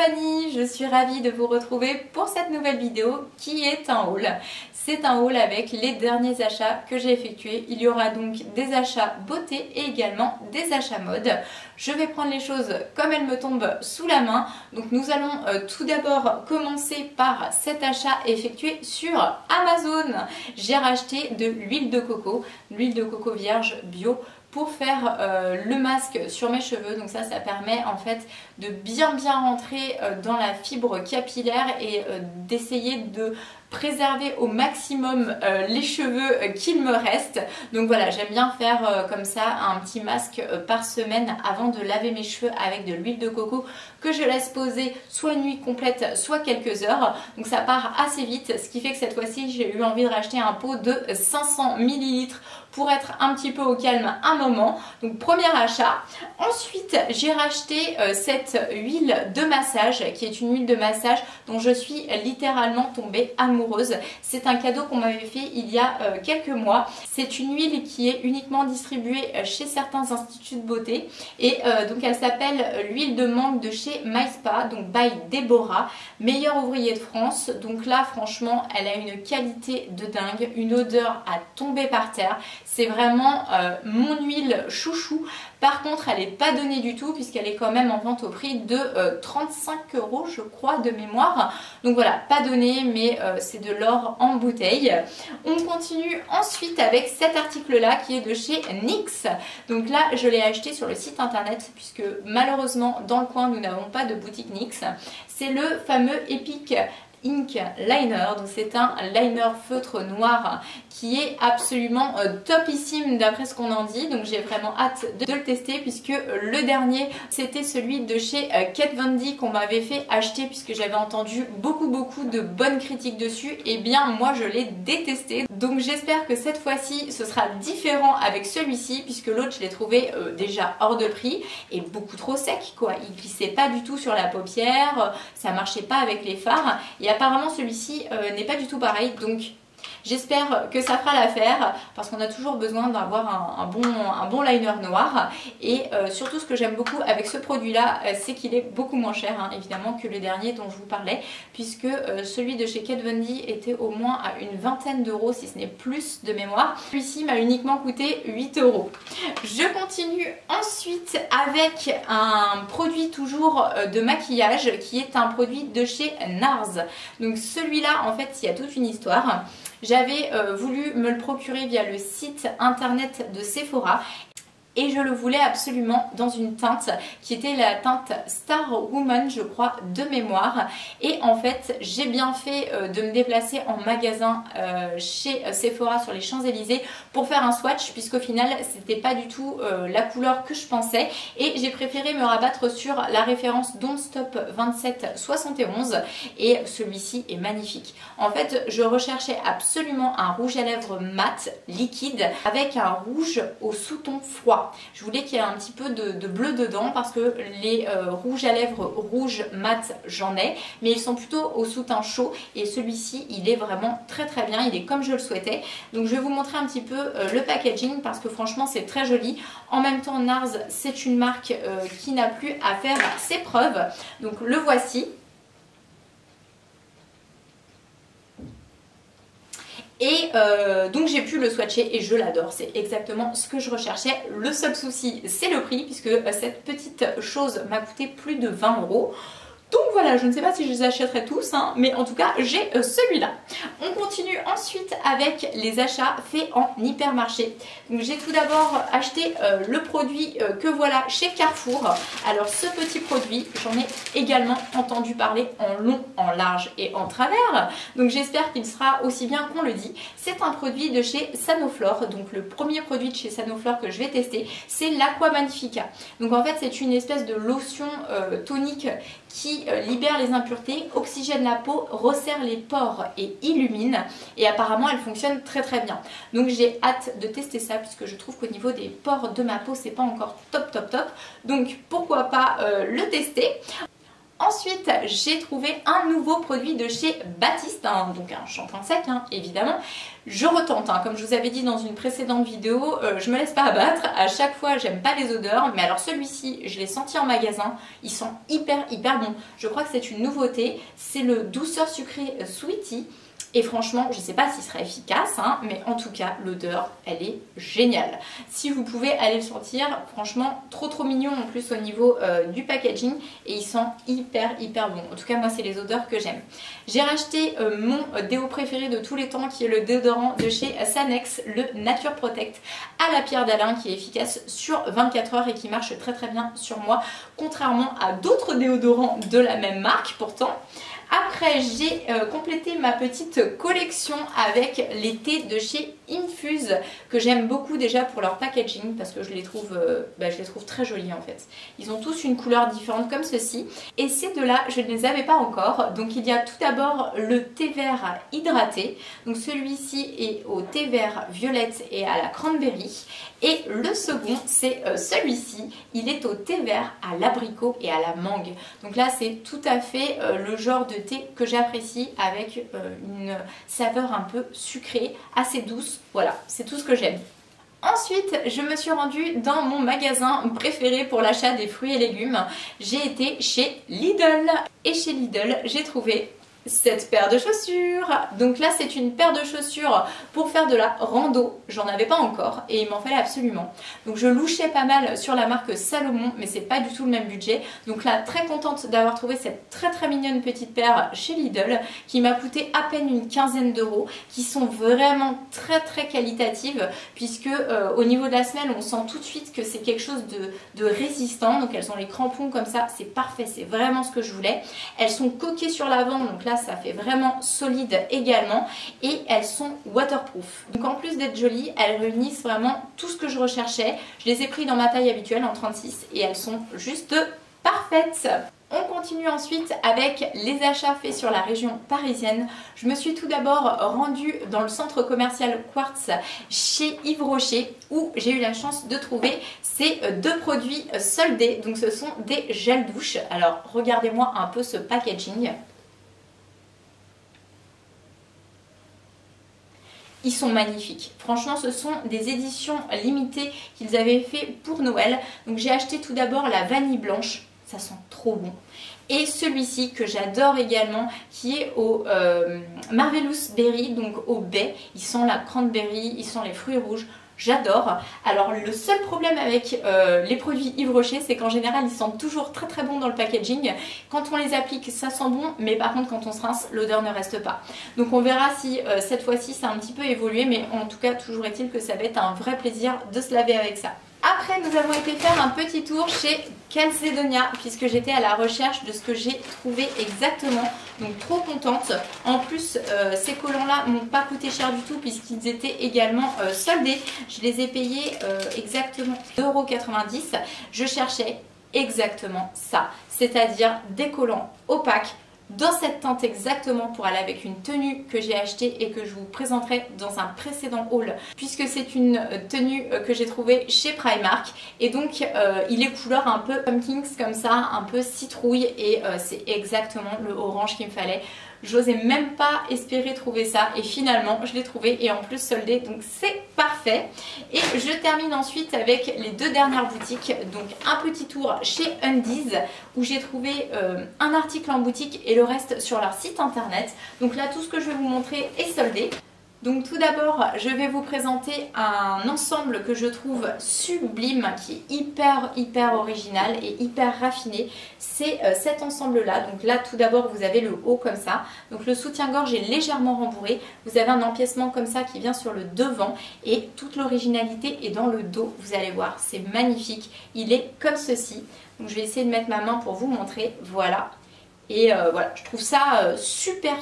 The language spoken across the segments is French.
compagnie, je suis ravie de vous retrouver pour cette nouvelle vidéo qui est un haul. C'est un haul avec les derniers achats que j'ai effectués. Il y aura donc des achats beauté et également des achats mode. Je vais prendre les choses comme elles me tombent sous la main. Donc nous allons tout d'abord commencer par cet achat effectué sur Amazon. J'ai racheté de l'huile de coco vierge bio pour faire le masque sur mes cheveux. Donc ça permet en fait de bien rentrer dans la fibre capillaire et d'essayer de préserver au maximum les cheveux qu'il me reste. Donc voilà, j'aime bien faire comme ça un petit masque par semaine avant de laver mes cheveux avec de l'huile de coco que je laisse poser soit une nuit complète, soit quelques heures. Donc ça part assez vite, ce qui fait que cette fois-ci j'ai eu envie de racheter un pot de 500 ml pour être un petit peu au calme un moment. Donc premier achat. Ensuite j'ai racheté cette huile de massage qui est une huile de massage dont je suis littéralement tombée amoureuse. C'est un cadeau qu'on m'avait fait il y a quelques mois. C'est une huile qui est uniquement distribuée chez certains instituts de beauté et donc elle s'appelle l'huile de mangue de chez MySpa, donc by Déborah, meilleur ouvrier de France. Donc là franchement elle a une qualité de dingue, une odeur à tomber par terre. C'est vraiment mon huile chouchou. Par contre, elle n'est pas donnée du tout puisqu'elle est quand même en vente au prix de 35 € je crois de mémoire. Donc voilà, pas donnée mais c'est de l'or en bouteille. On continue ensuite avec cet article là qui est de chez NYX. Donc là, je l'ai acheté sur le site internet puisque malheureusement dans le coin nous n'avons pas de boutique NYX. C'est le fameux Epic Ink Liner, donc c'est un liner feutre noir qui est absolument topissime d'après ce qu'on en dit. Donc j'ai vraiment hâte de le tester puisque le dernier c'était celui de chez Kat Von D qu'on m'avait fait acheter puisque j'avais entendu beaucoup de bonnes critiques dessus. Et bien moi je l'ai détesté, donc j'espère que cette fois-ci ce sera différent avec celui-ci puisque l'autre je l'ai trouvé déjà hors de prix et beaucoup trop sec quoi. Il glissait pas du tout sur la paupière, ça marchait pas avec les fards et apparemment celui-ci n'est pas du tout pareil. Donc j'espère que ça fera l'affaire parce qu'on a toujours besoin d'avoir un bon liner noir. Et surtout ce que j'aime beaucoup avec ce produit là c'est qu'il est beaucoup moins cher hein, évidemment que le dernier dont je vous parlais, puisque celui de chez Kat Von D était au moins à une vingtaine d'euros si ce n'est plus de mémoire. Celui-ci m'a uniquement coûté 8 €. Je continue ensuite avec un produit toujours de maquillage qui est un produit de chez NARS. Donc celui-là en fait il y a toute une histoire. J'avais voulu me le procurer via le site internet de Sephora et je le voulais absolument dans une teinte qui était la teinte Star Woman je crois de mémoire. Et en fait j'ai bien fait de me déplacer en magasin chez Sephora sur les Champs-Élysées pour faire un swatch puisqu'au final c'était pas du tout la couleur que je pensais et j'ai préféré me rabattre sur la référence Don't Stop 2771 et celui-ci est magnifique. En fait je recherchais absolument un rouge à lèvres mat liquide avec un rouge au sous-ton froid. Je voulais qu'il y ait un petit peu de bleu dedans parce que les rouges à lèvres rouge mat j'en ai, mais ils sont plutôt au sous-teint chaud et celui-ci il est vraiment très bien, il est comme je le souhaitais. Donc je vais vous montrer un petit peu le packaging parce que franchement c'est très joli. En même temps NARS c'est une marque qui n'a plus à faire ses preuves. Donc le voici. Et donc j'ai pu le swatcher et je l'adore, c'est exactement ce que je recherchais. Le seul souci c'est le prix puisque cette petite chose m'a coûté plus de 20 €. Donc voilà, je ne sais pas si je les achèterai tous, hein, mais en tout cas j'ai celui-là. On continue ensuite avec les achats faits en hypermarché. Donc j'ai tout d'abord acheté le produit que voilà chez Carrefour. Alors ce petit produit, j'en ai également entendu parler en long, en large et en travers. Donc j'espère qu'il sera aussi bien qu'on le dit. C'est un produit de chez Sanoflore. Donc le premier produit de chez Sanoflore que je vais tester, c'est l'Aqua Magnifica. Donc en fait c'est une espèce de lotion tonique qui libère les impuretés, oxygène la peau, resserre les pores et illumine. Et apparemment elle fonctionne très bien. Donc j'ai hâte de tester ça puisque je trouve qu'au niveau des pores de ma peau c'est pas encore top. Donc pourquoi pas le tester. Ensuite, j'ai trouvé un nouveau produit de chez Baptiste, hein, donc un shampoing sec, hein, évidemment. Je retente, hein, comme je vous avais dit dans une précédente vidéo, je me laisse pas abattre. À chaque fois, j'aime pas les odeurs, mais alors celui-ci, je l'ai senti en magasin, il sent hyper bon. Je crois que c'est une nouveauté, c'est le douceur sucrée Sweetie. Et franchement, je ne sais pas s'il sera efficace, hein, mais en tout cas, l'odeur, elle est géniale. Si vous pouvez aller le sentir, franchement, trop mignon en plus au niveau du packaging. Et il sent hyper bon. En tout cas, moi, c'est les odeurs que j'aime. J'ai racheté mon déo préféré de tous les temps, qui est le déodorant de chez Sanex, le Nature Protect à la pierre d'Alain, qui est efficace sur 24 heures et qui marche très bien sur moi, contrairement à d'autres déodorants de la même marque pourtant. Après, j'ai complété ma petite collection avec les thés de chez Infuse, que j'aime beaucoup déjà pour leur packaging, parce que je les trouve très jolis en fait. Ils ont tous une couleur différente comme ceci. Et ces deux-là, je ne les avais pas encore. Donc il y a tout d'abord le thé vert hydraté. Donc celui-ci est au thé vert violette et à la cranberry. Et le second, c'est celui-ci. Il est au thé vert à l'abricot et à la mangue. Donc là, c'est tout à fait le genre de thé que j'apprécie, avec une saveur un peu sucrée, assez douce. Voilà, c'est tout ce que j'aime. Ensuite, je me suis rendue dans mon magasin préféré pour l'achat des fruits et légumes. J'ai été chez Lidl. Et chez Lidl, j'ai trouvé cette paire de chaussures. Donc là, c'est une paire de chaussures pour faire de la rando. J'en avais pas encore et il m'en fallait absolument. Donc je louchais pas mal sur la marque Salomon, mais c'est pas du tout le même budget. Donc là, très contente d'avoir trouvé cette très mignonne petite paire chez Lidl, qui m'a coûté à peine une quinzaine d'euros, qui sont vraiment très qualitatives, puisque au niveau de la semelle, on sent tout de suite que c'est quelque chose de résistant. Donc elles ont les crampons comme ça, c'est parfait, c'est vraiment ce que je voulais. Elles sont coquées sur l'avant, donc là ça fait vraiment solide également, et elles sont waterproof. Donc en plus d'être jolies, elles réunissent vraiment tout ce que je recherchais. Je les ai pris dans ma taille habituelle en 36 et elles sont juste parfaites. On continue ensuite avec les achats faits sur la région parisienne. Je me suis tout d'abord rendue dans le centre commercial Quartz chez Yves Rocher, où j'ai eu la chance de trouver ces deux produits soldés. Donc ce sont des gels douche. Alors regardez-moi un peu ce packaging. Ils sont magnifiques. Franchement, ce sont des éditions limitées qu'ils avaient fait pour Noël. Donc j'ai acheté tout d'abord la vanille blanche. Ça sent trop bon. Et celui-ci que j'adore également, qui est au Marvelous Berry, donc au baies. Il sent la cranberry, il sent les fruits rouges. J'adore. Alors le seul problème avec les produits Yves Rocher, c'est qu'en général ils sentent toujours très bon dans le packaging. Quand on les applique, ça sent bon, mais par contre quand on se rince, l'odeur ne reste pas. Donc on verra si cette fois-ci ça a un petit peu évolué, mais en tout cas toujours est-il que ça va être un vrai plaisir de se laver avec ça. Après, nous avons été faire un petit tour chez Calzedonia, puisque j'étais à la recherche de ce que j'ai trouvé exactement. Donc trop contente. En plus, ces collants-là m'ont pas coûté cher du tout, puisqu'ils étaient également soldés. Je les ai payés exactement 2,90 €. Je cherchais exactement ça, c'est-à-dire des collants opaques, dans cette teinte exactement, pour aller avec une tenue que j'ai achetée et que je vous présenterai dans un précédent haul, puisque c'est une tenue que j'ai trouvée chez Primark, et donc il est couleur un peu pumpkins comme ça, un peu citrouille, et c'est exactement le orange qu'il me fallait. J'osais même pas espérer trouver ça, et finalement je l'ai trouvé, et en plus soldé, donc c'est parfait. Et je termine ensuite avec les deux dernières boutiques. Donc un petit tour chez Undies, où j'ai trouvé un article en boutique et le reste sur leur site internet. Donc là, tout ce que je vais vous montrer est soldé. Donc tout d'abord, je vais vous présenter un ensemble que je trouve sublime, qui est hyper original et hyper raffiné. C'est cet ensemble-là. Donc là, tout d'abord, vous avez le haut comme ça. Donc le soutien-gorge est légèrement rembourré. Vous avez un empiècement comme ça qui vient sur le devant, et toute l'originalité est dans le dos. Vous allez voir, c'est magnifique. Il est comme ceci. Donc je vais essayer de mettre ma main pour vous montrer. Voilà. Et voilà, je trouve ça super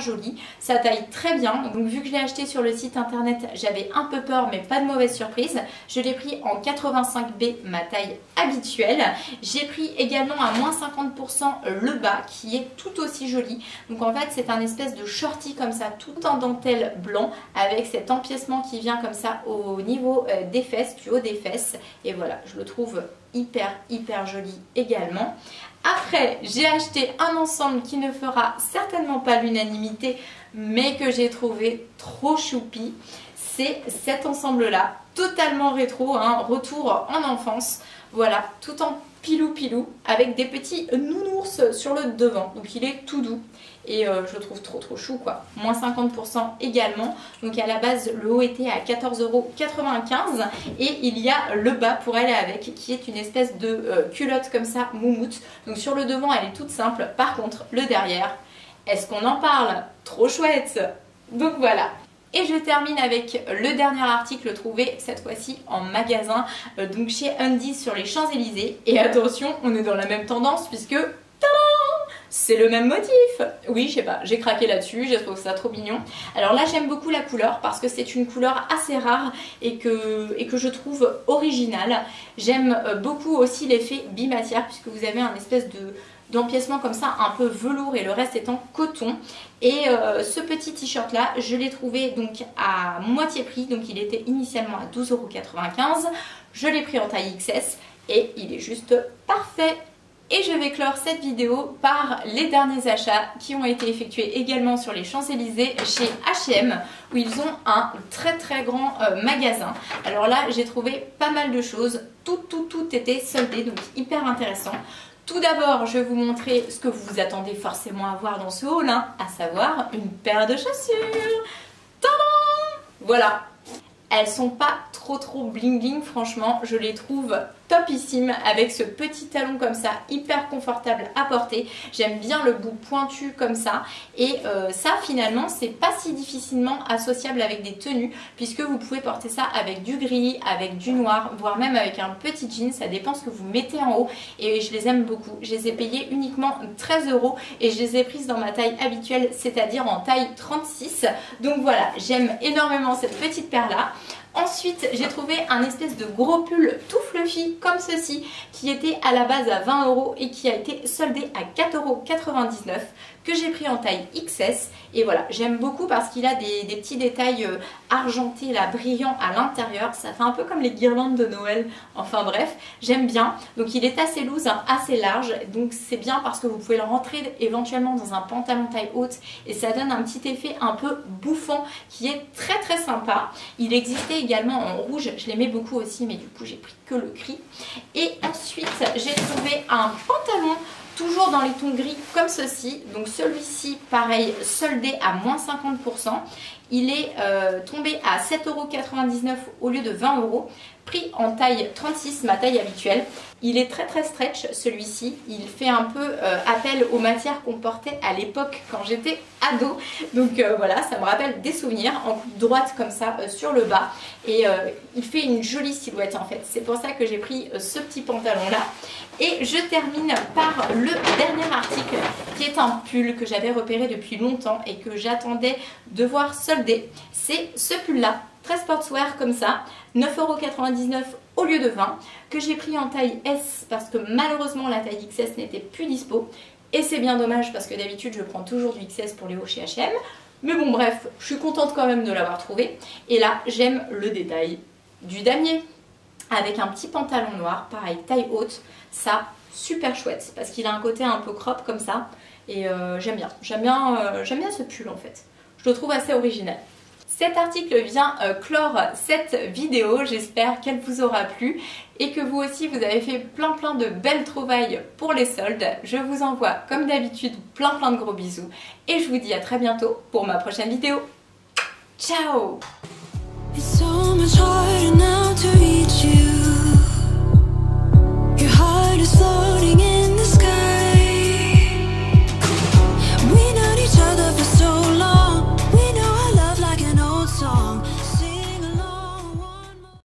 joli, ça taille très bien. Donc vu que je l'ai acheté sur le site internet, j'avais un peu peur, mais pas de mauvaise surprise. Je l'ai pris en 85B, ma taille habituelle. J'ai pris également à moins 50% le bas, qui est tout aussi joli. Donc en fait c'est un espèce de shorty comme ça, tout en dentelle blanc, avec cet empiècement qui vient comme ça au niveau des fesses, du haut des fesses. Et voilà, je le trouve hyper joli également. Après, j'ai acheté un ensemble qui ne fera certainement pas l'unanimité, mais que j'ai trouvé trop choupi. C'est cet ensemble-là, totalement rétro, hein, retour en enfance. Voilà, tout en pilou, avec des petits nounours sur le devant. Donc il est tout doux. Et je le trouve trop chou quoi. Moins 50% également. Donc à la base le haut était à 14,95 € et il y a le bas pour aller avec qui est une espèce de culotte comme ça moumoute. Donc sur le devant elle est toute simple. Par contre le derrière, est-ce qu'on en parle? Trop chouette. Donc voilà. Et je termine avec le dernier article trouvé cette fois-ci en magasin, donc chez Undies sur les Champs-Élysées. Et attention, on est dans la même tendance puisque c'est le même motif. Oui, je sais pas, j'ai craqué là-dessus, j'ai trouvé ça trop mignon. Alors là, j'aime beaucoup la couleur parce que c'est une couleur assez rare et que je trouve originale. J'aime beaucoup aussi l'effet bimatière puisque vous avez un espèce d'empiècement comme ça, un peu velours et le reste étant coton. Et ce petit t-shirt là, je l'ai trouvé donc à moitié prix, donc il était initialement à 12,95 €. Je l'ai pris en taille XS et il est juste parfait. Et je vais clore cette vidéo par les derniers achats qui ont été effectués également sur les Champs-Élysées chez H&M où ils ont un très grand magasin. Alors là j'ai trouvé pas mal de choses, tout était soldé, donc hyper intéressant. Tout d'abord je vais vous montrer ce que vous vous attendez forcément à voir dans ce haul, hein, à savoir une paire de chaussures. Tadam! Voilà, elles sont pas trop bling franchement, je les trouve topissime avec ce petit talon comme ça, hyper confortable à porter. J'aime bien le bout pointu comme ça et ça finalement c'est pas si difficilement associable avec des tenues puisque vous pouvez porter ça avec du gris, avec du noir, voire même avec un petit jean, ça dépend ce que vous mettez en haut et je les aime beaucoup. Je les ai payés uniquement 13 € et je les ai prises dans ma taille habituelle, c'est-à-dire en taille 36. Donc voilà, j'aime énormément cette petite paire là. Ensuite, j'ai trouvé un espèce de gros pull tout fluffy comme ceci qui était à la base à 20 € et qui a été soldé à 4,99 € que j'ai pris en taille XS. Et voilà, j'aime beaucoup parce qu'il a des petits détails argentés là, brillants à l'intérieur. Ça fait un peu comme les guirlandes de Noël. Enfin bref, j'aime bien. Donc il est assez loose, hein, assez large. Donc c'est bien parce que vous pouvez le rentrer éventuellement dans un pantalon taille haute et ça donne un petit effet un peu bouffant qui est très sympa. Il existait également en rouge, je l'aimais beaucoup aussi mais du coup j'ai pris que le gris. Et ensuite j'ai trouvé un pantalon toujours dans les tons gris comme ceci. Donc celui-ci pareil soldé à moins 50%. Il est tombé à 7,99 € au lieu de 20 €. Pris en taille 36, ma taille habituelle. Il est très stretch celui-ci. Il fait un peu appel aux matières qu'on portait à l'époque quand j'étais ado. Donc voilà, ça me rappelle des souvenirs en coupe droite comme ça sur le bas. Et il fait une jolie silhouette en fait. C'est pour ça que j'ai pris ce petit pantalon là. Et je termine par le dernier article qui est un pull que j'avais repéré depuis longtemps et que j'attendais de voir soldé. C'est ce pull là, très sportswear comme ça, 9,99 € au lieu de 20 € que j'ai pris en taille S parce que malheureusement la taille XS n'était plus dispo. Et c'est bien dommage parce que d'habitude je prends toujours du XS pour les hauts chez H&M. Mais bon bref, je suis contente quand même de l'avoir trouvé. Et là j'aime le détail du damier avec un petit pantalon noir, pareil taille haute. Ça super chouette parce qu'il a un côté un peu crop comme ça. Et j'aime bien ce pull en fait. Je le trouve assez original. Cet article vient clore cette vidéo, j'espère qu'elle vous aura plu et que vous aussi vous avez fait plein de belles trouvailles pour les soldes. Je vous envoie comme d'habitude plein de gros bisous et je vous dis à très bientôt pour ma prochaine vidéo. Ciao!